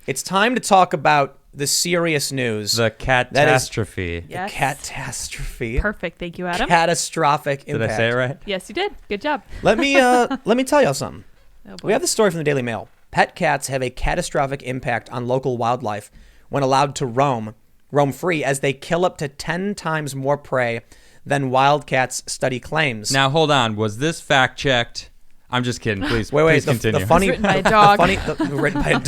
It's time to talk about the serious news. The catastrophe. Yes. The catastrophe. Perfect. Thank you, Adam. Catastrophic impact. Did I say it right? Yes, you did. Good job. Let me tell y'all something. Oh, boy. We have this story from the Daily Mail. Pet cats have a catastrophic impact on local wildlife when allowed to roam free, as they kill up to 10 times more prey than wild cats, study claims. Now, hold on. Was this fact checked? I'm just kidding. Please, wait. please continue. The funny, written by a dog. Written by a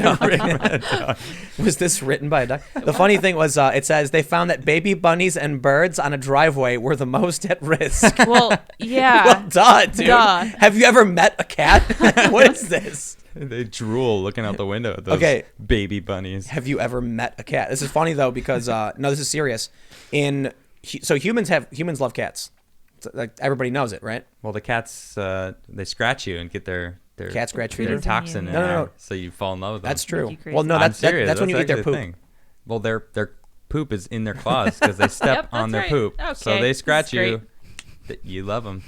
dog. Was this written by a dog? The funny thing was, it says they found that baby bunnies and birds on a driveway were the most at risk. Well, yeah. Well, duh, dude. Duh. Have you ever met a cat? What is this? They drool looking out the window at those baby bunnies. Have you ever met a cat? This is funny though, because no, this is serious. So humans love cats. Like everybody knows it, right? Well, the cats they scratch you and get their cat scratch their fever. toxin in No. there, so you fall in love with them. That's true. Crazy. Well, no, I'm that's serious. that's when you eat their actually poop. a thing. Well, their poop is in their claws because they step Yep, on their that's poop. right. So Okay, they this is scratch you. great. You love them.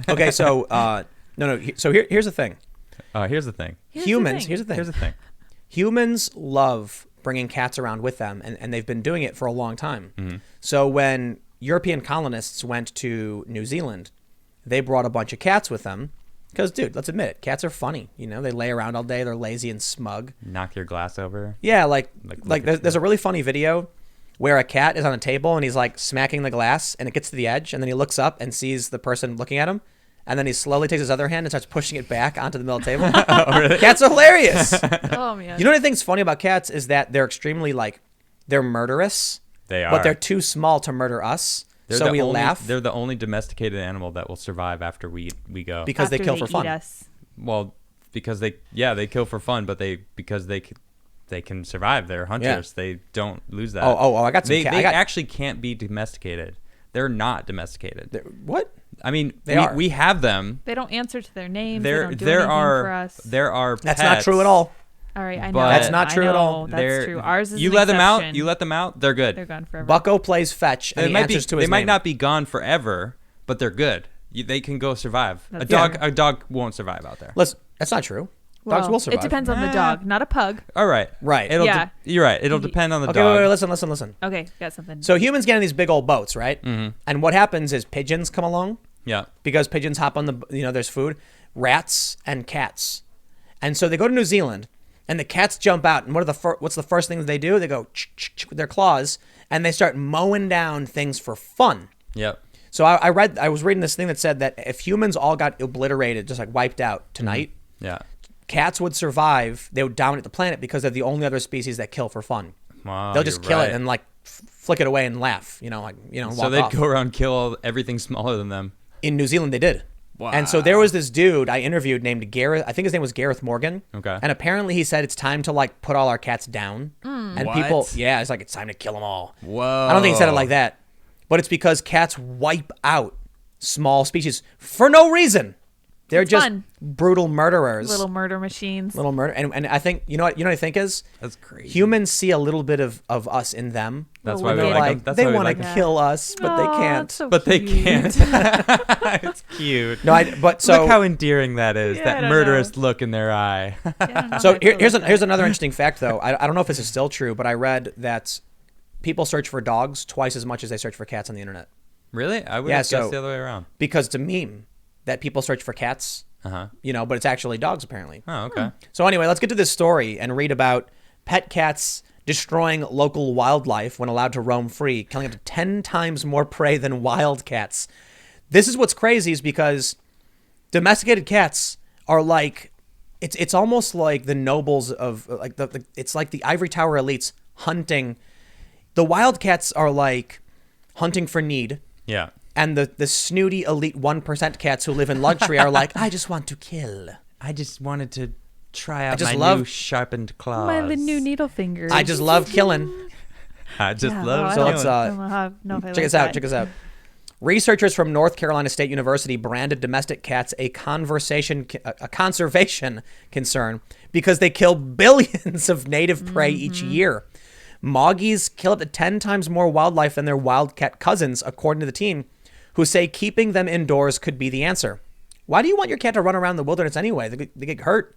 Okay, so no. So here's the thing. Here's the thing. Here's the thing. Humans love bringing cats around with them, and they've been doing it for a long time. Mm-hmm. So when European colonists went to New Zealand, they brought a bunch of cats with them. Because, dude, let's admit it, cats are funny. You know, they lay around all day. They're lazy and smug. Knock your glass over. Yeah, like there's a really funny video where a cat is on a table and he's like smacking the glass, and it gets to the edge, and then he looks up and sees the person looking at him, and then he slowly takes his other hand and starts pushing it back onto the middle of the table. Oh, really? Cats are hilarious. Oh, man. You know what I think's funny about cats is that they're extremely they're murderous. They are. But they're too small to murder us. So we laugh. They're the only domesticated animal that will survive after we go. Because they kill for fun. Eat us. Well, because they kill for fun, but because they can survive. They're hunters. Yeah. They don't lose that. Oh, I got some They actually can't be domesticated. They're not domesticated. What? I mean, are. we have them. They don't answer to their names. There they don't do anything for us. There are That's pets. not true at all. All right, I know. But That's not true at all. That's true. Ours is You an let them out. exception. You let them out. They're good. They're gone forever. Bucko plays fetch, and he answers to his They might name. not be gone forever, but they're good. They can go survive. That's A dog won't survive out there. Listen, that's not true. Well, Dogs will survive. It depends on the dog, not a pug. All right. Right. Yeah. You're right. It'll depend on the Okay, dog. wait, listen. Okay, got something. So humans get in these big old boats, right? Mm-hmm. And what happens is pigeons come along. Yeah. Because pigeons hop on there's food, rats and cats. And so they go to New Zealand, and the cats jump out, and what's the first thing that they do? They go with their claws, and they start mowing down things for fun. Yep. So I was reading this thing that said that if humans all got obliterated, just wiped out tonight, Yeah. cats would survive. They would dominate the planet because they're the only other species that kill for fun. Wow, They'll just you're kill right. it and flick it away and laugh, walk So they'd off. go around and kill everything smaller than them. In New Zealand, they did. Wow. And so there was this dude I interviewed named Gareth. I think his name was Gareth Morgan. Okay. And apparently he said it's time to put all our cats down. And What? people, it's time to kill them all. Whoa. I don't think he said it like that, but it's because cats wipe out small species for no reason. They're It's just fun. brutal murderers. Little murder machines. Little murder. And I think you know what I think is That's crazy. humans see a little bit of us in them. That's Well, why we they're like them. That's they why we want like to them. kill us, but they Aw, can't. that's so But they cute. can't. It's cute. No, but so Look how endearing that is. Yeah, I that don't murderous look in their eye. Yeah, I don't know So how I feel here's about here's that. another interesting fact, though. I don't know if this is still true, but I read that people search for dogs twice as much as they search for cats on the internet Really? I would Yeah, have guessed so- the other way around. because it's a meme that people search for cats, Uh-huh. but it's actually dogs apparently. Oh, okay. So anyway, let's get to this story and read about pet cats destroying local wildlife when allowed to roam free, killing up to 10 times more prey than wild cats. This is what's crazy is because domesticated cats are it's almost like the nobles of it's like the ivory tower elites hunting. The wild cats are like hunting for need, Yeah. and the snooty elite 1% cats who live in luxury are like, I just want to kill. I just wanted to try out just my love- new sharpened claws. My new needle fingers. I just love killing. I just Yeah, love So I let's, don't know if I Check like this out. that. Check this out. Researchers from North Carolina State University branded domestic cats a conservation concern because they kill billions of native prey each year. Moggies kill up to 10 times more wildlife than their wildcat cousins, according to the team, who say keeping them indoors could be the answer. Why do you want your cat to run around the wilderness anyway? They get hurt.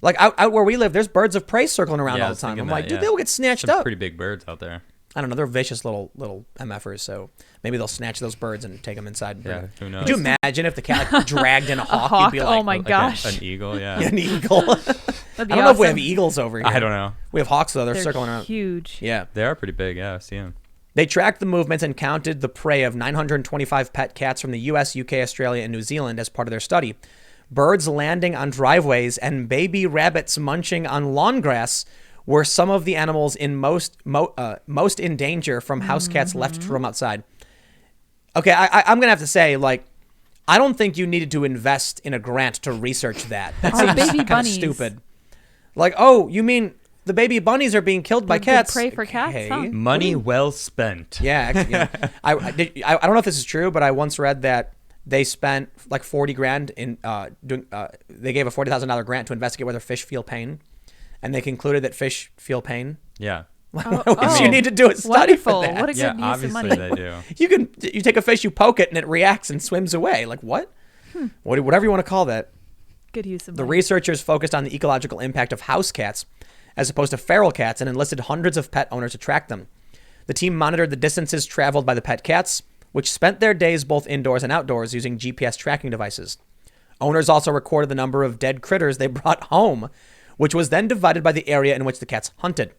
Like out where we live, there's birds of prey circling around Yeah, I all the was time. thinking I'm that, like, dude, yeah. they will get snatched Some up. pretty big birds out there. I don't know. They're vicious little MFers, so maybe they'll snatch those birds and take them inside. And bring Yeah, them. who knows? Could you imagine if the cat like, dragged in a hawk? hawk? You'd be like, Oh my Like gosh. an eagle, yeah. an eagle. I That'd be don't know if we have awesome. eagles over here. I don't know. We have hawks though. They're They're circling around. huge. Yeah. They are pretty big, yeah, I see them. They tracked the movements and counted the prey of 925 pet cats from the US, UK, Australia, and New Zealand as part of their study. Birds landing on driveways and baby rabbits munching on lawn grass were some of the animals in most in danger from house cats left to roam outside. Okay, I'm gonna have to say, like, I don't think you needed to invest in a grant to research that. That Or seems baby kind of bunnies. stupid. Like, oh, you mean the baby bunnies are being killed by The cats? prey for cats, Okay. huh? Money well spent. Yeah, actually, I don't know if this is true, but I once read that they spent like 40 grand in doing. They gave a $40,000 grant to investigate whether fish feel pain, and they concluded that fish feel pain. Yeah. Oh, You need to do a study wonderful. for that. What a good Yeah, use of obviously money. they do. You take a fish, you poke it, and it reacts and swims away. Like what? Whatever you want to call that. Good use of The money. researchers focused on the ecological impact of house cats as opposed to feral cats and enlisted hundreds of pet owners to track them. The team monitored the distances traveled by the pet cats, which spent their days both indoors and outdoors using GPS tracking devices. Owners also recorded the number of dead critters they brought home, which was then divided by the area in which the cats hunted.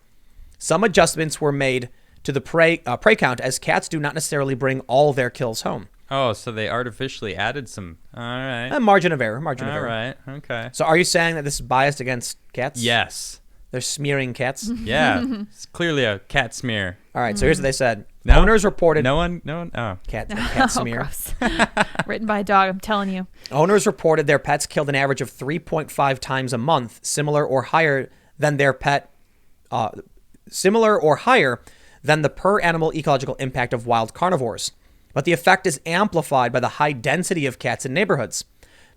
Some adjustments were made to the prey count, as cats do not necessarily bring all their kills home. Oh, so they artificially added some. All right. A margin of error. Margin of All error. right. Okay. So are you saying that this is biased against cats? Yes. They're smearing cats? Yeah. It's clearly a cat smear. All right, so here's what they said. No. Owners reported No one. Oh. cat Oh, smear. gross. Written by a dog, I'm telling you. Owners reported their pets killed an average of 3.5 times a month, similar or higher than the per animal ecological impact of wild carnivores. But the effect is amplified by the high density of cats in neighborhoods.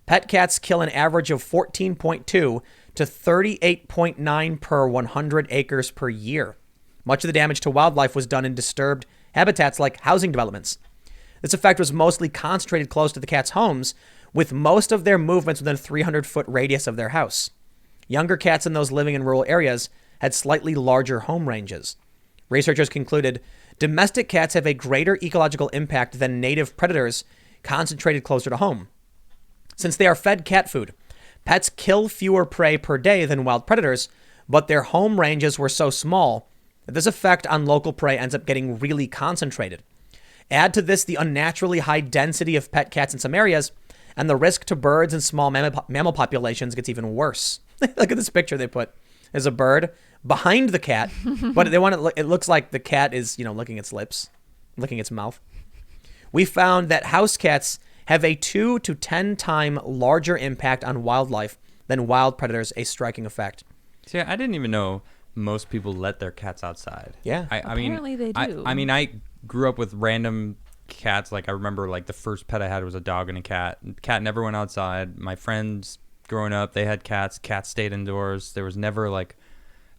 Pet cats kill an average of 14.2 to 38.9 per 100 acres per year. Much of the damage to wildlife was done in disturbed habitats like housing developments. This effect was mostly concentrated close to the cats' homes, with most of their movements within a 300-foot radius of their house. Younger cats and those living in rural areas had slightly larger home ranges. Researchers concluded domestic cats have a greater ecological impact than native predators concentrated closer to home. Since they are fed cat food, pets kill fewer prey per day than wild predators, but their home ranges were so small that this effect on local prey ends up getting really concentrated. Add to this the unnaturally high density of pet cats in some areas, and the risk to birds and small mammal populations gets even worse. Look at this picture they put. There's a bird behind the cat, but it looks like the cat is, licking its lips, licking its mouth. We found that house cats have a 2 to 10 time larger impact on wildlife than wild predators, a striking effect. See, I didn't even know most people let their cats outside. Yeah. Apparently they do. I mean, I grew up with random cats. Like, I remember, like, the first pet I had was a dog and a cat. The cat never went outside. My friends growing up, they had cats. Cats stayed indoors. There was never, like,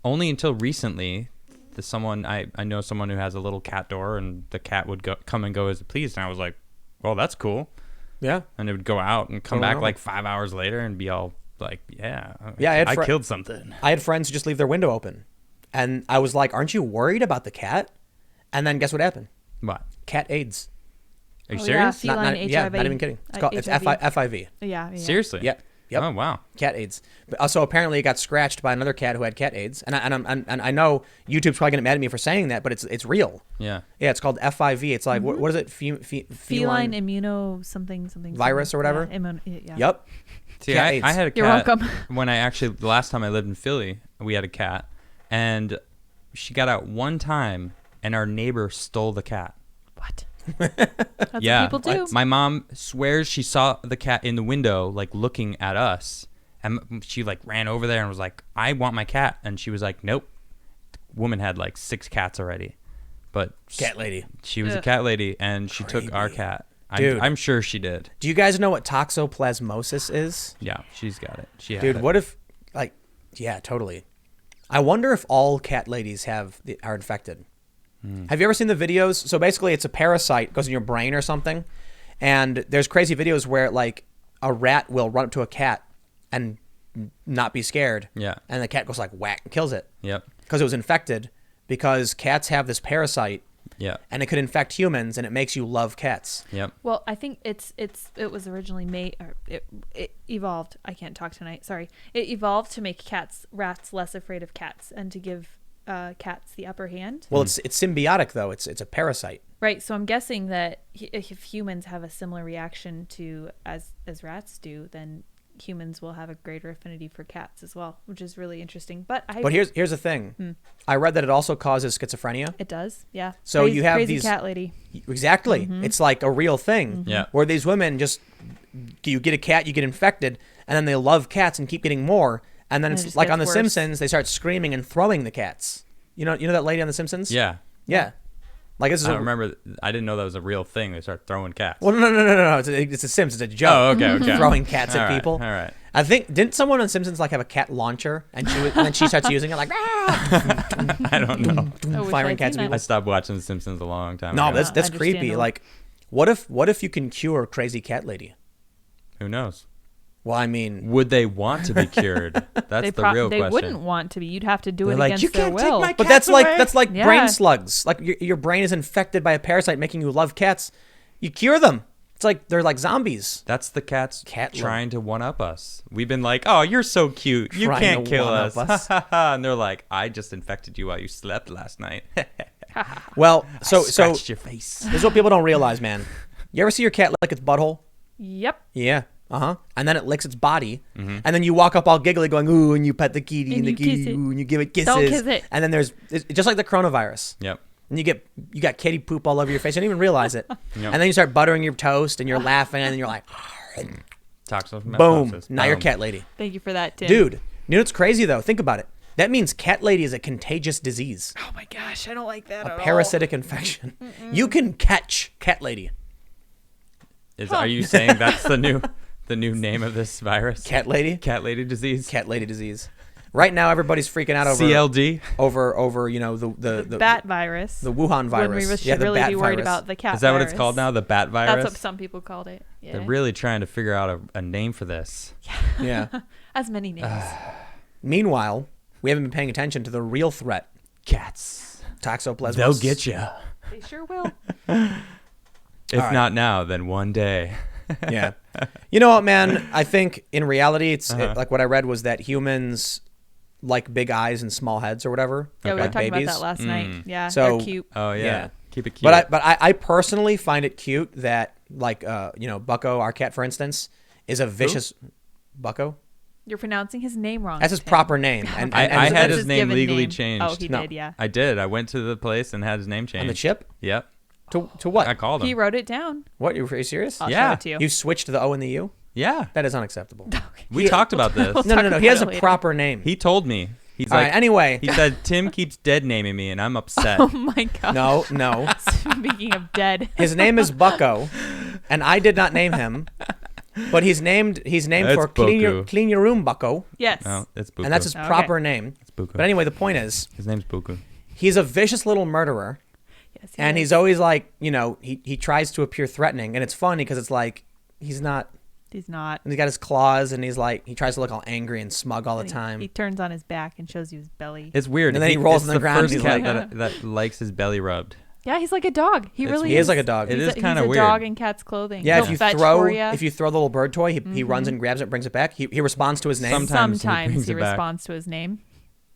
only until recently, I know someone who has a little cat door, and the cat would come and go as it pleased. And I was like, well, that's cool. Yeah. And it would go out and come Go back around. like 5 hours later and be all like, yeah, Yeah, I killed something. I had friends who just leave their window open. And I was like, aren't you worried about the cat? And then guess what happened? What? Cat AIDS. Are you Oh, serious? yeah. Feline Yeah, HIV. not even kidding. It's HIV. FIV. Yeah. Seriously? Yep. Yep. Oh, wow. Cat AIDS. But also, apparently, it got scratched by another cat who had cat AIDS. And I know YouTube's probably gonna get mad at me for saying that, but it's real. Yeah. Yeah, it's called FIV. It's like what is it? Feline immuno something Virus or whatever? Yeah. Yep. See, Cat I AIDS. had a cat. You're welcome. When the last time I lived in Philly, we had a cat, and she got out one time, and our neighbor stole the cat. What? That's Yeah. what people do. My mom swears she saw the cat in the window, like, looking at us, and she, like, ran over there and was like, I want my cat. And she was like, nope. The woman had, like, 6 cats already. But Cat lady. she was a Ugh. cat lady, and she took our Creepy. cat. Dude. I'm sure she did. Do you guys know what toxoplasmosis is? Yeah, she's got it. She had Dude, it. what if, like, yeah, totally. I wonder if all cat ladies are infected. Have you ever seen the videos? So basically, it's a parasite, goes in your brain or something, and there's crazy videos where, like, a rat will run up to a cat and not be scared. Yeah. And the cat goes like whack and kills it Yep. because it was infected. Because cats have this parasite, Yeah. and it could infect humans, and it makes you love cats. Yep. Well, I think it was originally made, or it evolved. I can't talk tonight. Sorry. It evolved to make rats less afraid of cats and to give cats the upper hand. Well, it's symbiotic though. It's a parasite. Right. So I'm guessing that if humans have a similar reaction to as rats do, then humans will have a greater affinity for cats as well, which is really interesting. But here's the thing. I read that it also causes schizophrenia. it does. Yeah. So you have crazy these cat lady. Exactly. It's like a real thing. Yeah. Where these women you get a cat, you get infected, and then they love cats and keep getting more, and then And it it's just like on The gets worse. Simpsons, they start screaming and throwing the cats. You know that lady on The Simpsons? Yeah. Yeah. Like this is I don't remember. I didn't know that was a real thing. They start throwing cats. Well, no. It's a Simpsons. It's a joke. Oh, okay. Throwing cats All at right, people. All right. I think didn't someone on Simpsons like have a cat launcher and then she starts using it like I don't know. I wish firing I'd cats seen at that. I stopped watching The Simpsons a long time no, ago. that's creepy. Understandable. Like, what if you can cure crazy cat lady? Who knows? Well, I mean, Would they want to be cured? That's the real they question. wouldn't want to be. You'd have to do They're it like, against "You their can't take will. my but that's like Yeah. brain slugs. Like your brain is infected by a parasite making you love cats. You cure them. It's like they're like zombies. That's the cats Cat trying to one up us. We've been like, "Oh, you're so cute. You Trying can't to kill one-up us." us. And they're like, "I just infected you while you slept last night." Well, so Scratched your face. this is what people don't realize, man. You ever see your cat lick its butthole? Yep. Yeah. And then it licks its body, and then you walk up all giggly, going ooh, and you pet the kitty, and the you kitty, kiss it. ooh, and you give it kisses. Don't kiss it. And then it's just like the coronavirus. Yep. And you got kitty poop all over your face. You don't even realize it. And then you start buttering your toast, and you're laughing, and then you're like, boom, now you're cat lady. Thank you for that, Tim. Dude, you know what's crazy though? Think about it. That means cat lady is a contagious disease, Oh my gosh, I don't like that a at parasitic infection. You can catch cat lady. Are you saying that's the new name of this virus? Cat lady? Cat lady disease. Cat lady disease. Right now, everybody's freaking out over CLD. over the bat virus. the Wuhan virus. When we should yeah, the really bat be worried virus. about the cat Is that what it's virus. called now? The bat virus. That's what some people called it. Yeah. They're really trying to figure out a name for this. Yeah. As many names. Meanwhile, we haven't been paying attention to the real threat. Cats. Toxoplasma. They'll get you. They sure will. If right. not now, then one day. Yeah. You know what, man? I think in reality, like what I read was that humans like big eyes and small heads or whatever. Yeah, we were like talking babies. about that last night. Yeah, So- they're cute. Oh yeah. Yeah. Keep it cute. But I personally find it cute that like Bucko, our cat, for instance, is a vicious Bucko. You're pronouncing his name wrong. That's his Tim. proper name. And I so had that's his his name given legally name. changed. Oh, he No. did, yeah. I did. I went to the place and had his name changed. on the chip Yep. to what? I called him. He wrote it down. What? Are you serious? I'll Yeah. show it to you. You switched the O and the U? Yeah. That is unacceptable. We talked about this. No. He has a Later. proper name. He told me. He's All like, right. Anyway. he said, Tim keeps dead naming me, and I'm upset. Oh my god. No. Speaking of dead. His name is Bucko, and I did not name him. But he's named That's for Boku. clean your room, Bucko, Yes. No, it's Buku. and that's his Okay. proper name. It's Buku. But anyway, the point is, His name's Buku. he's a vicious little murderer, Yes, and is. he's always like, he tries to appear threatening, and it's funny because it's like he's not. He's not. And he's got his claws, and he's like he tries to look all angry and smug all the And time. He turns on his back and shows you his belly. It's weird. And then he rolls it's on the ground, First he's cat like- that likes his belly rubbed. Yeah, he's like a dog. He It's really He is. is like a dog. It He's is a- kinda he's weird. a dog in cat's clothing. Yeah, He'll if you fetch throw for ya. the little bird toy, he runs and grabs it, and brings it back. He responds to his name. Sometimes he Sometimes brings he it back. responds to his name.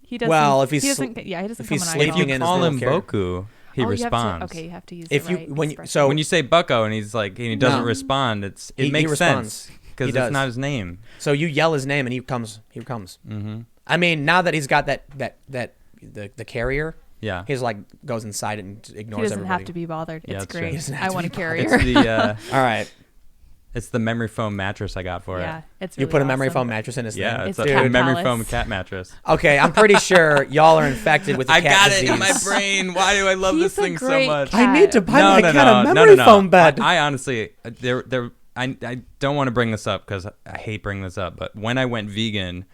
He doesn't. Well, if he's he sl- doesn't. Yeah, he doesn't if come he's on sleeping If you in his call little him carrot. Boku, he Oh, you have to- responds. okay, you have to use If the you right when you, expression. so When you say Bucko and he's like and he doesn't No. respond, it He makes responds. sense He because does. it's not his name. so you yell his name and he comes. Mm-hmm. I mean, now that he's got the carrier, Yeah. he's like goes inside and he ignores doesn't everybody. have to be bothered. Yeah, It's that's true. great. He doesn't have I to want a be bothered. It's carrier. the All right, it's the memory foam mattress I got for Yeah, it. it's you really put a memory awesome. foam mattress in his Yeah, thing. it's It's a Cat memory Palace. foam cat mattress. Okay, I'm pretty sure y'all are infected with the cat disease. brain. Why do I love He's a great cat. I need to buy my no, cat no, a no, memory no, no. foam bed. I honestly, I don't want to bring this up because I hate bringing this up. But when I went vegan,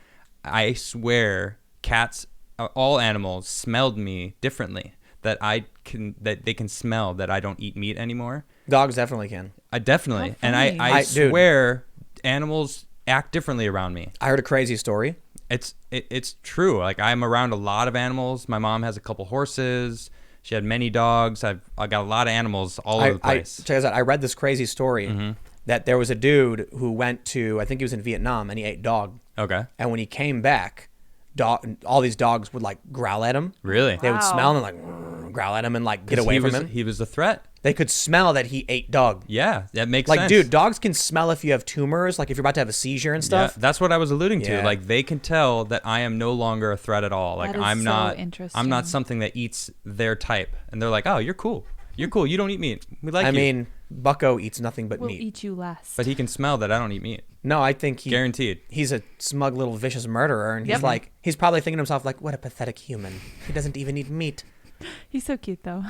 I swear cats, all animals, smelled me differently. That they can smell that I don't eat meat anymore. Dogs definitely can. I definitely, How and funny. I Dude. swear animals act differently around me. I heard a crazy story. It's true. Like, I'm around a lot of animals. My mom has a couple horses. She had many dogs. I got a lot of animals all over the place. Check this out. I read this crazy story that there was a dude who went to, I think he was in Vietnam, and he ate dog. Okay. And when he came back, all these dogs would like growl at him. Really? They would smell him and like growl at him and like get away from him. He was a threat. They could smell that he ate dog. Yeah, that makes like, sense. dude, dogs can smell if you have tumors, like if you're about to have a seizure and stuff. Yeah, that's what I was alluding to. Yeah. Like, they can tell that I am no longer a threat at all. Like, That is I'm so not interesting. I'm not something that eats their type. And they're like, "Oh, you're cool. You're cool. You don't eat meat. We like you." I mean, Bucko eats nothing but We'll meat. eat you last. But he can smell that I don't eat meat. No, I think Guaranteed. he's a smug little vicious murderer, and Yep. he's probably thinking to himself like, what a pathetic human. He doesn't even eat meat. He's so cute though.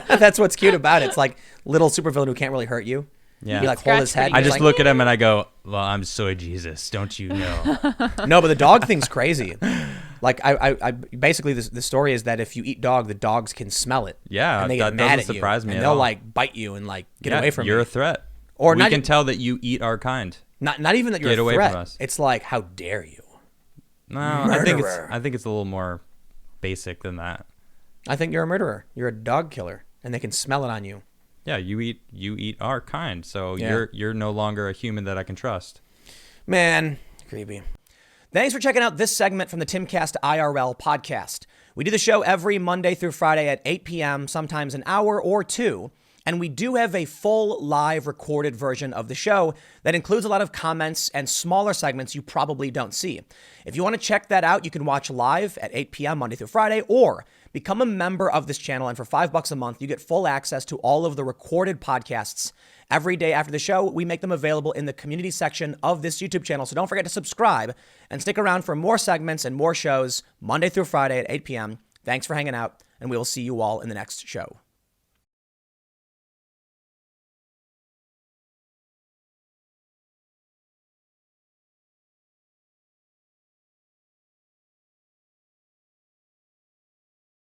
That's what's cute about it. It's like little supervillain who can't really hurt you. Yeah. You like hold his Scratch head. pretty I and just like, look at him and I go, "Well, I'm soy Jesus. Don't you know?" No, but the dog thing's crazy. Like I basically the story is that if you eat dog, the dogs can smell it. Yeah, and they that get mad doesn't at you, surprise me and at they'll all. like bite you and like get Yeah, away from you're you. a threat. Or we not can e- tell that you eat our kind. Not even that you're Get a away threat. from us. It's like, how dare you? No, I think Murderer. it's a little more basic than that. I think you're a murderer. You're a dog killer, and they can smell it on you. Yeah, you eat our kind, so Yeah. you're no longer a human that I can trust. Man, creepy. Thanks for checking out this segment from the Timcast IRL podcast. We do the show every Monday through Friday at 8 p.m., sometimes an hour or two. And we do have a full live recorded version of the show that includes a lot of comments and smaller segments you probably don't see. If you want to check that out, you can watch live at 8 p.m. Monday through Friday, or become a member of this channel. And for $5 a month, you get full access to all of the recorded podcasts. Every day after the show, we make them available in the community section of this YouTube channel. So don't forget to subscribe and stick around for more segments and more shows Monday through Friday at 8 p.m. Thanks for hanging out, and we will see you all in the next show.